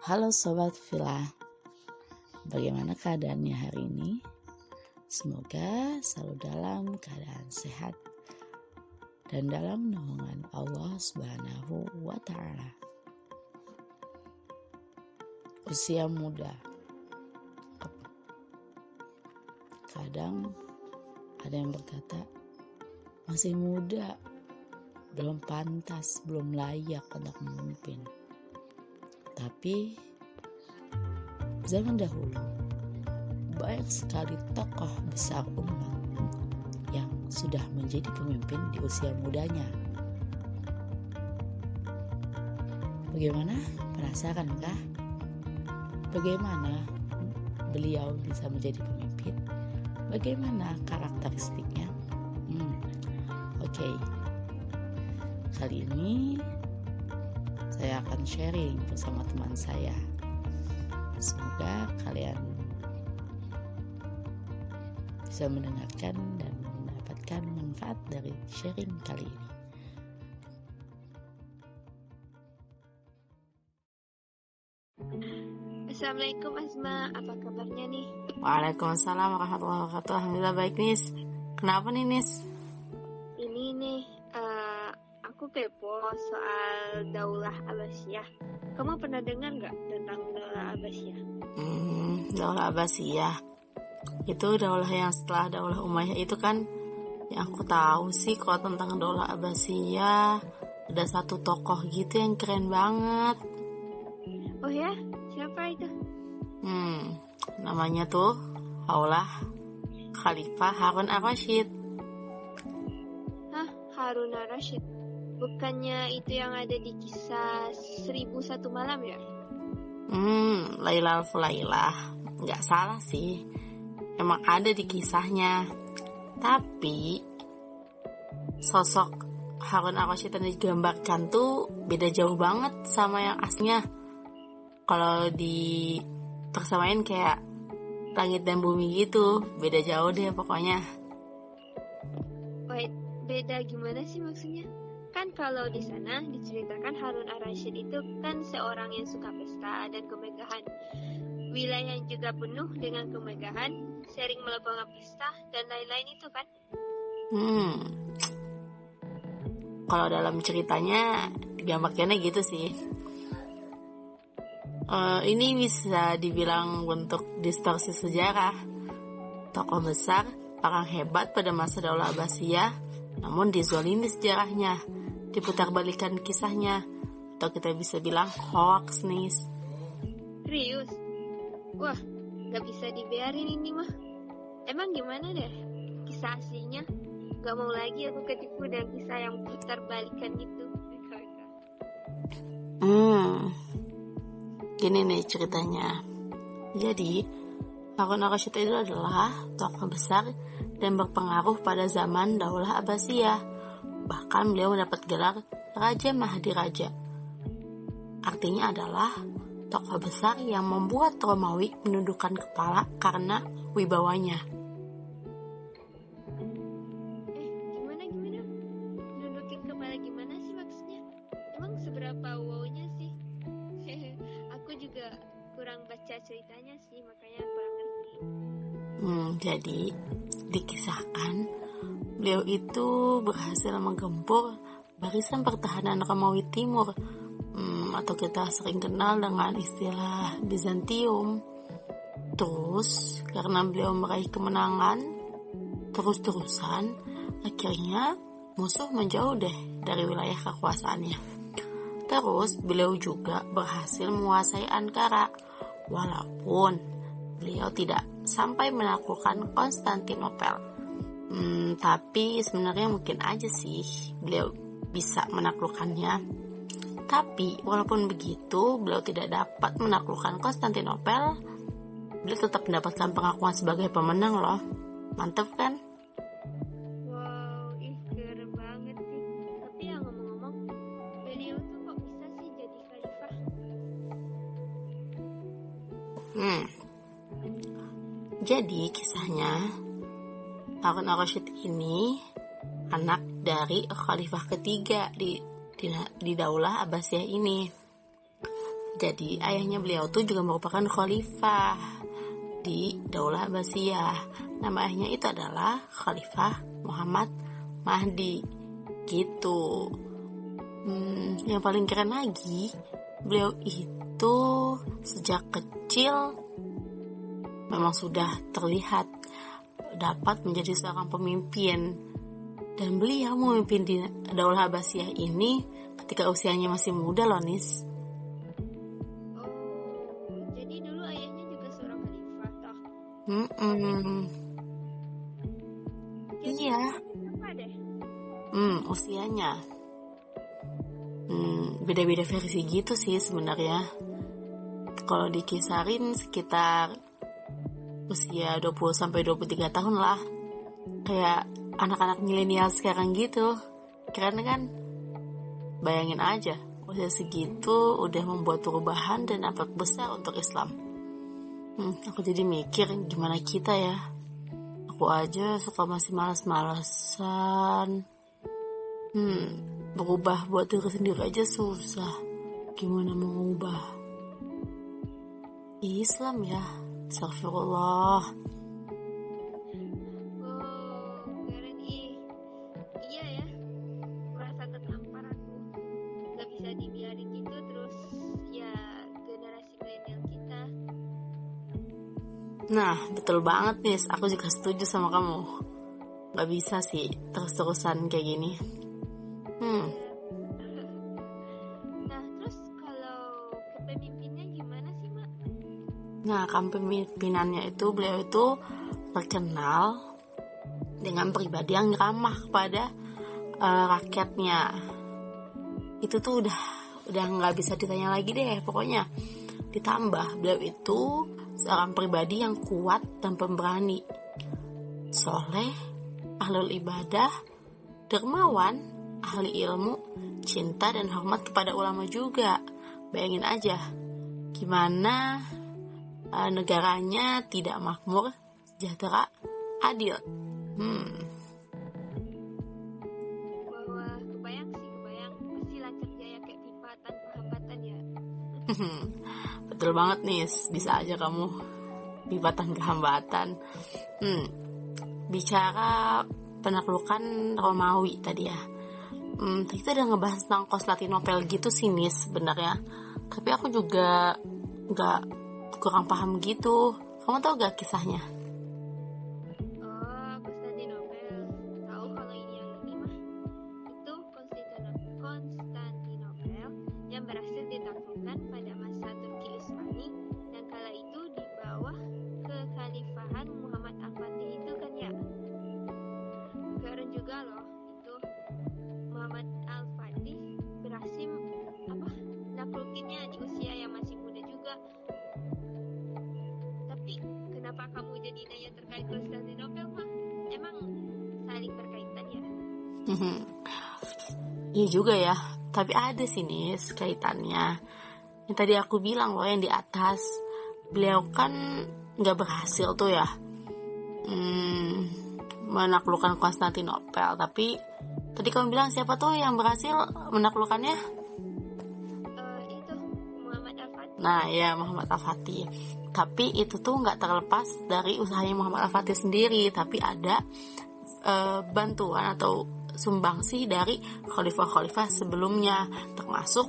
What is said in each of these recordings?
Halo Sobat Villa, bagaimana keadaannya hari ini? Semoga selalu dalam keadaan sehat dan dalam naungan Allah Subhanahu wa Ta'ala. Usia muda, kadang ada yang berkata masih muda, belum pantas, belum layak untuk memimpin. Tapi zaman dahulu banyak sekali tokoh besar umat yang sudah menjadi pemimpin di usia mudanya. Bagaimana? Penasarankah? Bagaimana beliau bisa menjadi pemimpin? Bagaimana karakteristiknya? Oke. Kali ini saya akan sharing bersama teman saya. Semoga kalian bisa mendengarkan dan mendapatkan manfaat dari sharing kali ini. Assalamualaikum Asma, apa kabarnya nih? Waalaikumsalam warahmatullahi wabarakatuh. Alhamdulillah baik, Nis. Kenapa nih, Nis? Ini nih, aku kepo soal Daulah Abbasiyah. Kamu pernah dengar nggak tentang Daulah Abbasiyah? Daulah Abbasiyah itu daulah yang setelah Daulah Umayyah itu kan. Yang aku tahu sih kalau tentang Daulah Abbasiyah ada satu tokoh gitu yang keren banget. Oh ya? Siapa itu? Namanya tuh Haulah Khalifah Harun ar-Rasyid. Hah? Harun ar-Rasyid? Bukannya itu yang ada di kisah 1001 malam ya? Lailal Fulailah. Nggak salah sih, emang ada di kisahnya. Tapi sosok Harun ar-Rasyid yang digambarkan tuh beda jauh banget sama yang aslinya. Kalau di persamain kayak langit dan bumi gitu, beda jauh deh pokoknya. Wait, beda gimana sih maksudnya? Kan kalau di sana diceritakan Harun ar-Rasyid itu kan seorang yang suka pesta dan kemegahan. Wilayah yang juga penuh dengan kemegahan, sering melakukan pesta dan lain-lain itu kan? Kalau dalam ceritanya digambarkannya gitu sih. Ini bisa dibilang bentuk distorsi sejarah. Tokoh besar, orang hebat pada masa Daulah Abbasiyah, namun dizolimi sejarahnya, diputarbalikan kisahnya, atau kita bisa bilang hoax nih. Serius? Wah, gak bisa dibiarin ini mah. Emang gimana deh kisah aslinya? Gak mau lagi aku ketipu dengan kisah yang putarbalikan gitu. Gini nih ceritanya. Jadi Harun ar-Rasyid itu adalah tokoh besar dan berpengaruh pada zaman Daulah Abbasiyah. Bahkan beliau mendapat gelar Raja Mahdi Raja. Artinya adalah tokoh besar yang membuat Romawi menundukkan kepala karena wibawanya. Gimana? Nundukin kepala gimana sih maksudnya? Emang seberapa wow-nya sih? Aku juga kurang baca ceritanya sih, makanya kurang ngerti. Jadi dikisahkan beliau itu berhasil menggempur barisan pertahanan Romawi Timur, atau kita sering kenal dengan istilah Bizantium. Terus karena beliau meraih kemenangan terus-terusan, akhirnya musuh menjauh deh dari wilayah kekuasaannya. Terus beliau juga berhasil menguasai Ankara, walaupun beliau tidak sampai menaklukkan Konstantinopel. Tapi sebenarnya mungkin aja sih beliau bisa menaklukkannya. Tapi walaupun begitu, beliau tidak dapat menaklukkan Konstantinopel, beliau tetap mendapatkan pengakuan sebagai pemenang loh. Mantap kan? Wow, keren banget sih. Tapi yang ngomong-ngomong, beliau tuh kok bisa sih jadi khalifah? Jadi kisahnya Harun ar-Rasyid ini anak dari khalifah ketiga di Daulah Abbasiyah ini. Jadi ayahnya beliau tuh juga merupakan khalifah di Daulah Abbasiyah. Nama ayahnya itu adalah Khalifah Muhammad Mahdi. Gitu. Yang paling keren lagi, beliau itu sejak kecil memang sudah terlihat dapat menjadi seorang pemimpin. Dan beliau memimpin di Daulah Abbasiyah ini ketika usianya masih muda loh, Nis. Jadi dulu ayahnya juga seorang khalifah toh. Iya. Apa deh? Usianya. Beda-beda versi gitu sih sebenarnya. Kalau dikisarin sekitar usia 20-23 tahun lah. Kayak anak-anak milenial sekarang gitu. Keren kan? Bayangin aja, usia segitu udah membuat perubahan dan dampak besar untuk Islam. Aku jadi mikir gimana kita ya. Aku aja suka masih malas-malasan. Berubah buat diri sendiri aja susah. Gimana mau ubah? Islam ya. Astagfirullah. Keren ih. Iya ya. Merasa tertampar aku. Gak bisa dibiarin gitu terus ya generasi milenial kita. Nah, betul banget nih. Aku juga setuju sama kamu. Gak bisa sih terus-terusan kayak gini. Nah, terus kalau kepemimpinnya gimana sih, Mak? Nah, kepemimpinannya itu beliau itu terkenal dengan pribadi yang ramah kepada rakyatnya. Itu tuh udah nggak bisa ditanya lagi deh pokoknya. Ditambah beliau itu seorang pribadi yang kuat dan pemberani, soleh, ahlul ibadah, dermawan, ahli ilmu, cinta dan hormat kepada ulama juga. Bayangin aja gimana negaranya tidak makmur, sejahtera, adil. Bahwa kebayang pasti lancar jaya kayak pipa tanpa hambatan ya. Betul banget nih, bisa aja kamu pipa tanpa hambatan. Bicara penaklukan Romawi tadi ya. Kita udah ngebahas tentang Konstantinopel gitu sih nih sebenarnya. Tapi aku juga kurang paham gitu. Kamu tahu gak kisahnya? Konstantinopel. Tahu kalau ini mah. Itu Konstantinopel yang berhasil ditaklukkan pada masa Turki Utsmani dan kala itu di bawah kekhalifahan Muhammad Al-Fatih itu kan ya. Keren juga loh itu Muhammad Al-Fatih berhasil naklukinnya di usia yang masih muda juga. Tapi kenapa kamu jadi nanya terkait Konstantinopel, mah? Emang saling berkaitan ya? Iya juga ya, tapi ada sih nih kaitannya. Yang tadi aku bilang loh yang di atas, beliau kan nggak berhasil tuh ya menaklukkan Konstantinopel. Tapi tadi kamu bilang siapa tuh yang berhasil menaklukkannya? Itu Muhammad Al-Fatih. Nah ya, Muhammad Al-Fatih. Tapi itu tuh nggak terlepas dari usahanya Muhammad Al-Fatih sendiri, tapi ada bantuan atau sumbangsih dari khalifah-khalifah sebelumnya, termasuk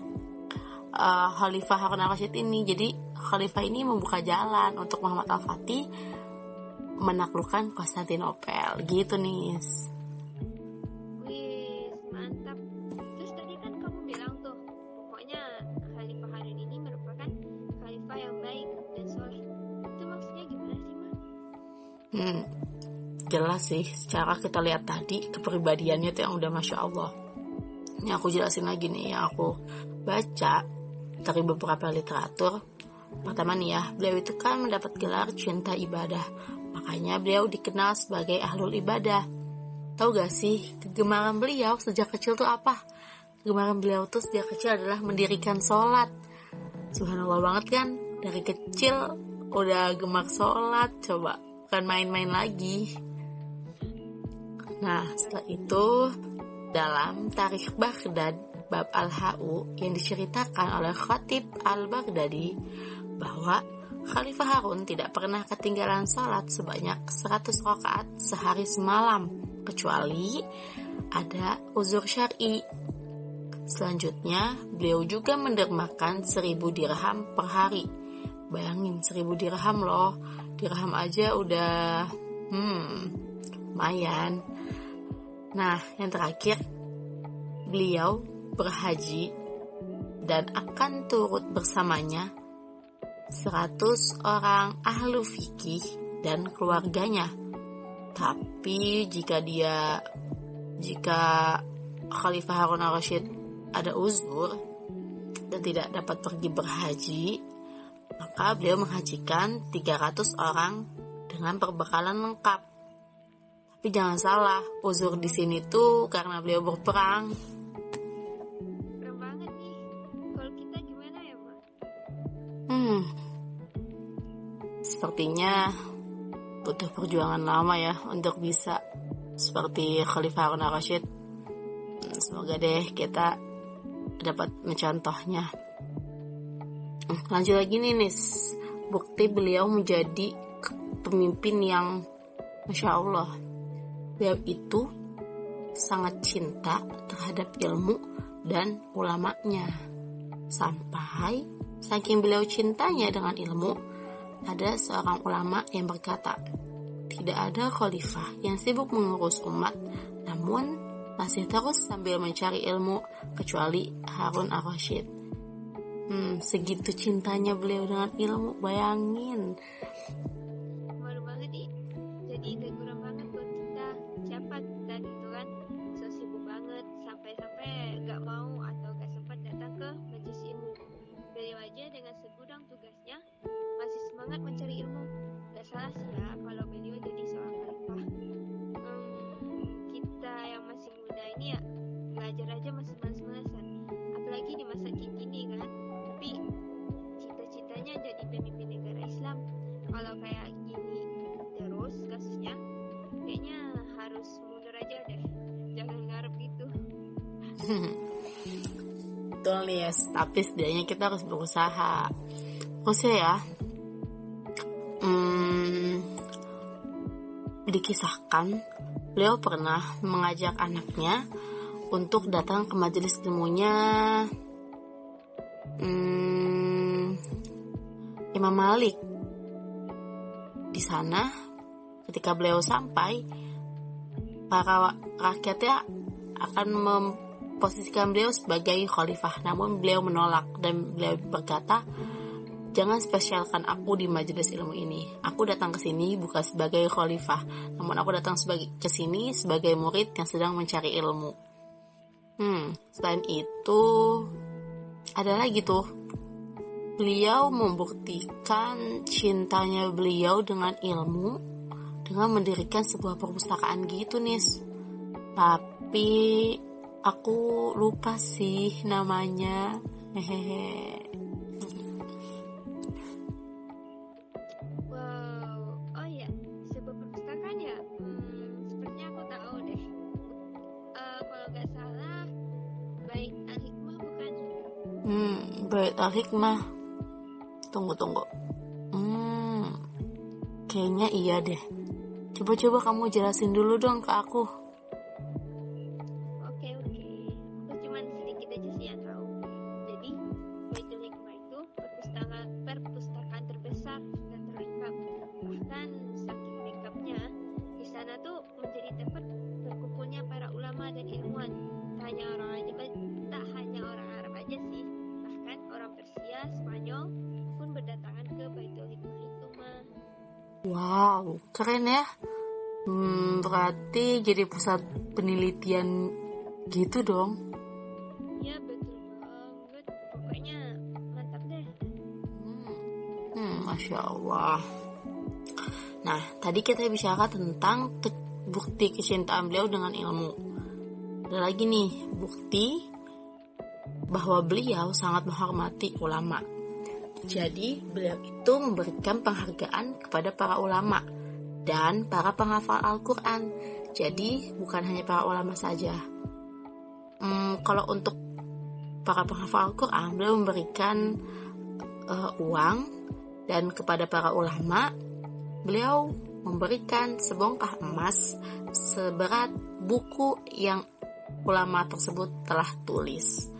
Khalifah Harun al-Rasyid ini. Jadi khalifah ini membuka jalan untuk Muhammad Al-Fatih menaklukkan Konstantinopel gitu nih. Wih, mantap. Terus tadi kan kamu bilang tuh, pokoknya Khalifah Harun ini merupakan khalifah yang baik dan soleh. Itu maksudnya gimana sih, Ma? Jelas sih, secara kita lihat tadi kepribadiannya tuh yang udah Masya Allah. Ini aku jelasin lagi nih, yang aku baca dari beberapa literatur. Pertama nih ya, beliau itu kan mendapat gelar cinta ibadah, makanya beliau dikenal sebagai ahlul ibadah. Tahu gak sih kegemaran beliau sejak kecil tuh apa? Kegemaran beliau tuh sejak kecil adalah mendirikan sholat. Subhanallah banget kan, dari kecil udah gemar sholat, coba, bukan main-main lagi. Nah, setelah itu dalam Tarikh Baghdad bab Al-Ha'u yang diceritakan oleh Khatib Al-Baghdadi bahwa Khalifah Harun tidak pernah ketinggalan sholat sebanyak 100 rakaat sehari semalam, kecuali ada uzur syar'i. Selanjutnya, beliau juga mendermakan 1000 dirham per hari. Bayangin 1000 dirham loh, dirham aja udah lumayan. Nah, yang terakhir, beliau berhaji dan akan turut bersamanya 100 orang ahlu fikih dan keluarganya. Tapi jika Khalifah Harun al-Rasyid ada uzur dan tidak dapat pergi berhaji, maka beliau menghajikan 300 orang dengan perbekalan lengkap. Tapi jangan salah, uzur di sini tuh karena beliau berperang. Keren banget nih. Kalau kita gimana ya, Pak? Sepertinya butuh perjuangan lama ya untuk bisa seperti Khalifah Harun al-Rasyid. Semoga deh kita dapat mencontohnya. Lanjut lagi nih Nis, bukti beliau menjadi pemimpin yang Masya Allah, beliau itu sangat cinta terhadap ilmu dan ulamanya. Sampai saking beliau cintanya dengan ilmu, ada seorang ulama yang berkata, tidak ada khalifah yang sibuk mengurus umat namun masih terus sambil mencari ilmu kecuali Harun al-Rasyid. Segitu cintanya beliau dengan ilmu, bayangin. Malu banget nih. Jadi keguran banget buat kita. Siapa dan itu kan so sibuk banget sampai-sampai gak mau atau gak sempat datang ke majelis ilmu. Beliau aja dengan segudang tugasnya masih semangat mencari ilmu. Gak salah sih ya kalau beliau jadi seorang khalifah. Kita yang masih muda ini ya belajar aja masih malas-malasan, apalagi di masa kini kan. Tapi cita-citanya jadi pemimpin negara Islam. Kalau kayak gini terus kasusnya, kayaknya harus mundur aja deh, jangan ngarep gitu. Betul nih ya, tapi setidaknya kita harus berusaha. Maksudnya ya, dikisahkan beliau pernah mengajak anaknya untuk datang ke majelis ilmunya Imam Malik. Di sana ketika beliau sampai, para rakyatnya akan memposisikan beliau sebagai khalifah, namun beliau menolak dan beliau berkata, jangan spesialkan aku di majelis ilmu ini. Aku datang ke sini bukan sebagai khalifah, namun aku datang ke sini sebagai murid yang sedang mencari ilmu. Selain itu, ada lagi tuh. Beliau membuktikan cintanya beliau dengan ilmu dengan mendirikan sebuah perpustakaan gitu, Nis. Tapi aku lupa sih namanya. Wow, oh ya, sebuah perpustakaan ya. Sepertinya aku tahu deh. Kalau nggak salah, Bait Al-Hikmah bukan? Bait Al-Hikmah. Tunggu. Kayaknya iya deh. Coba kamu jelasin dulu dong ke aku. Oke. Aku cuman sedikit aja sih yang tahu. Jadi, Baitul Hikmah itu perpustakaan terbesar dan terlengkap. Bahkan saking lengkapnya, di sana tuh menjadi tempat berkumpulnya para ulama dan ilmuwan. Tak hanya orang Arab aja sih. Bahkan orang Persia, Spanyol pun berdatangan ke Baitul Hikmah itu mah. Wow, keren ya. Berarti jadi pusat penelitian gitu dong. Ya betul banget. Pokoknya mantap deh. Masya Allah. Nah, tadi kita bicara tentang bukti kecintaan beliau dengan ilmu. Ada lagi nih, bukti bahwa beliau sangat menghormati ulama. Jadi, beliau itu memberikan penghargaan kepada para ulama dan para penghafal Al-Quran. Jadi, bukan hanya para ulama saja. Kalau untuk para penghafal Al-Quran, beliau memberikan uang, dan kepada para ulama beliau memberikan sebongkah emas seberat buku yang ulama tersebut telah tulis.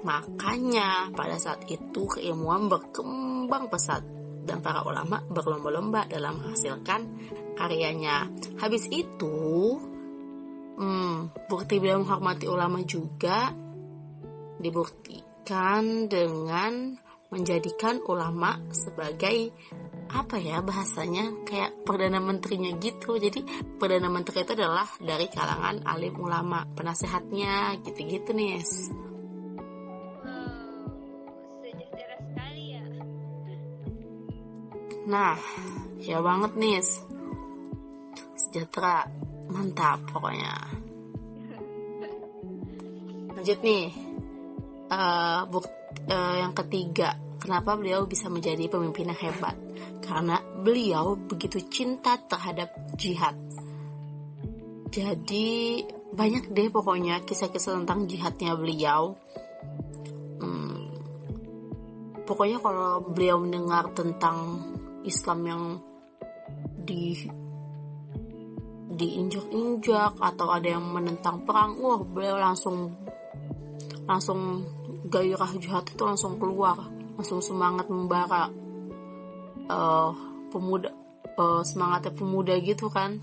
Makanya pada saat itu keilmuan berkembang pesat dan para ulama berlomba-lomba dalam menghasilkan karyanya. Habis itu bukti beliau menghormati ulama juga dibuktikan dengan menjadikan ulama sebagai bahasanya kayak perdana menterinya gitu. Jadi perdana menteri itu adalah dari kalangan alim ulama, penasehatnya gitu-gitu nih. Wow, sejahtera sekali ya. Nah, ya banget nih, sejahtera, mantap pokoknya. Lanjut nih, yang ketiga, kenapa beliau bisa menjadi pemimpin yang hebat? Karena beliau begitu cinta terhadap jihad. Jadi banyak deh pokoknya kisah-kisah tentang jihadnya beliau. Pokoknya kalau beliau mendengar tentang Islam yang diinjak-injak atau ada yang menentang perang, beliau langsung gairah jihad itu langsung keluar, langsung semangat membara, semangatnya pemuda gitu kan.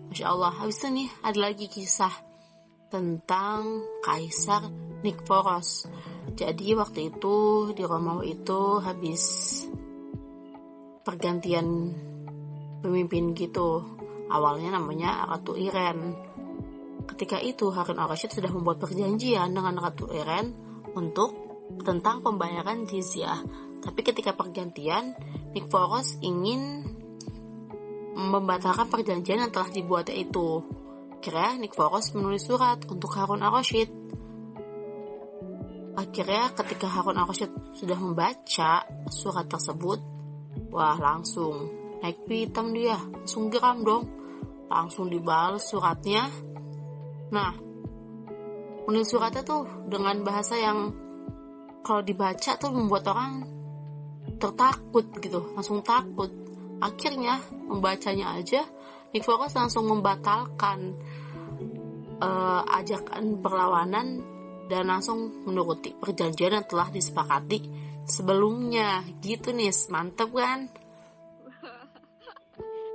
Masya Allah. Habis itu nih ada lagi kisah tentang Kaisar Nikforos. Jadi waktu itu di Romawi itu habis pergantian pemimpin gitu. Awalnya namanya Ratu Iren. Ketika itu Harun al-Rashid sudah membuat perjanjian dengan Ratu Iren untuk tentang pembayaran jizyah. Tapi ketika pergantian, Nikforos ingin membatalkan perjanjian yang telah dibuatnya itu. Akhirnya Nikforos menulis surat untuk Harun al-Rashid. Akhirnya ketika Harun al-Rashid sudah membaca surat tersebut, langsung naik pitam dia, langsung geram dong. Langsung dibalas suratnya. Nah, menulis suratnya tuh dengan bahasa yang kalau dibaca tuh membuat orang tertakut gitu, langsung takut. Akhirnya membacanya aja, Nikforos langsung membatalkan ajakan perlawanan dan langsung menuruti perjanjian yang telah disepakati sebelumnya. Gitu nih, mantap kan?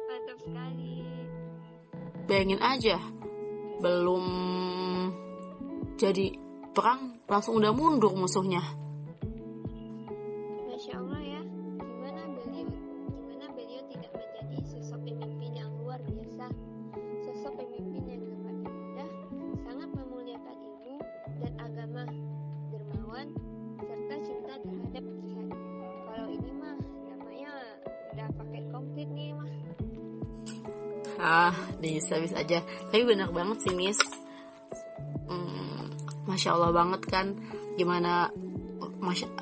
Mantap sekali. Bayangin aja, belum jadi perang langsung udah mundur musuhnya. Masya Allah ya, gimana beliau tidak menjadi sosok pemimpin yang luar biasa, sosok pemimpin yang gemar ibadah, sangat memuliakan ilmu dan agama, dermawan, serta cinta terhadap jihad. Kalau ini mah namanya udah paket komplit nih mah. Bisa aja. Tapi benar banget sih, Miss. Masya Allah banget kan, gimana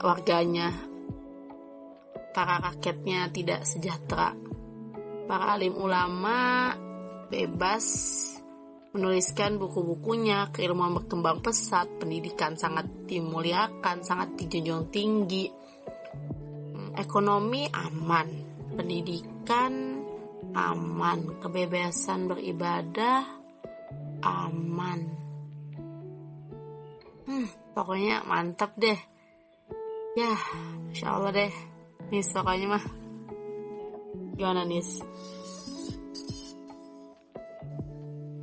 warganya, para rakyatnya tidak sejahtera. Para alim ulama bebas menuliskan buku-bukunya, keilmuan berkembang pesat, pendidikan sangat dimuliakan, sangat dijunjung tinggi, ekonomi aman, pendidikan aman, kebebasan beribadah aman. Pokoknya mantap deh. Ya, Masya Allah deh Nis, pokoknya mah. Gimana Nis?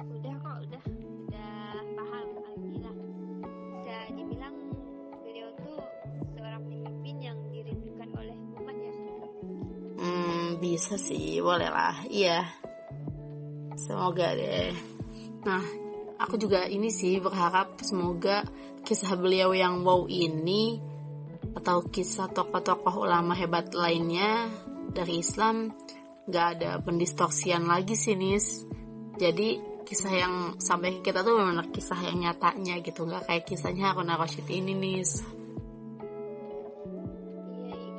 Udah paham, alhamdulillah. Bisa dibilang beliau tuh seorang pemimpin yang dirindukan oleh umat ya. Bisa sih, boleh lah. Iya, semoga deh. Nah, aku juga ini sih berharap semoga kisah beliau yang wow ini atau kisah tokoh-tokoh ulama hebat lainnya dari Islam gak ada pendistorsian lagi sih Nis. Jadi kisah yang sampai kita tuh benar kisah yang nyatanya gitu, gak kayak kisahnya Harun al-Rashid ini Nis.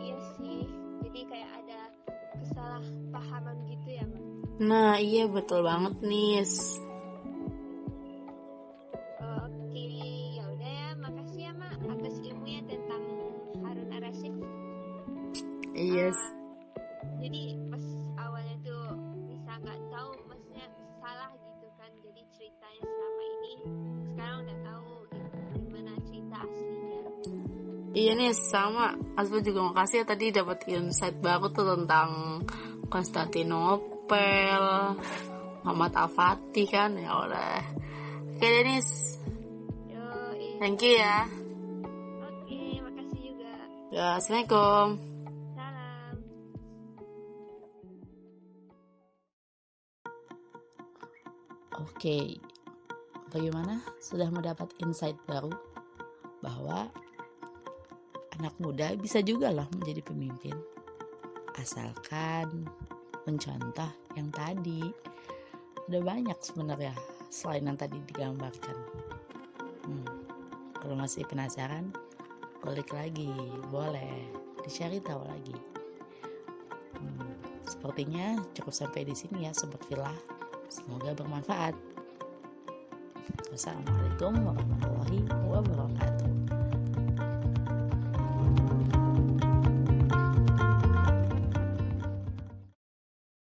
Iya sih, jadi kayak ada kesalahpahaman gitu ya Mbak. Nah iya betul banget Nis. Oke, ya udah ya, makasih ya Mak atas Yes. Jadi pas awalnya tuh bisa nggak tahu, maksudnya salah gitu kan. Jadi ceritanya selama ini sekarang udah tahu gitu, gimana cerita aslinya. Iya nih, sama. Asma juga makasih ya tadi dapat insight baru tuh tentang Konstantinopel, Muhammad Al-Fatih kan. Ya udah. Oke Denis, thank you ya. Oke, makasih juga. Ya, Assalamualaikum. Salam. Oke, bagaimana? Sudah mendapat insight baru bahwa anak muda bisa juga loh menjadi pemimpin, asalkan mencontoh yang tadi. Udah banyak sebenarnya selain yang tadi digambarkan. Kalau masih penasaran, klik lagi, boleh dicari tahu lagi. Sepertinya cukup sampai di sini ya Sobat Villa. Semoga bermanfaat. Wassalamualaikum warahmatullahi wabarakatuh.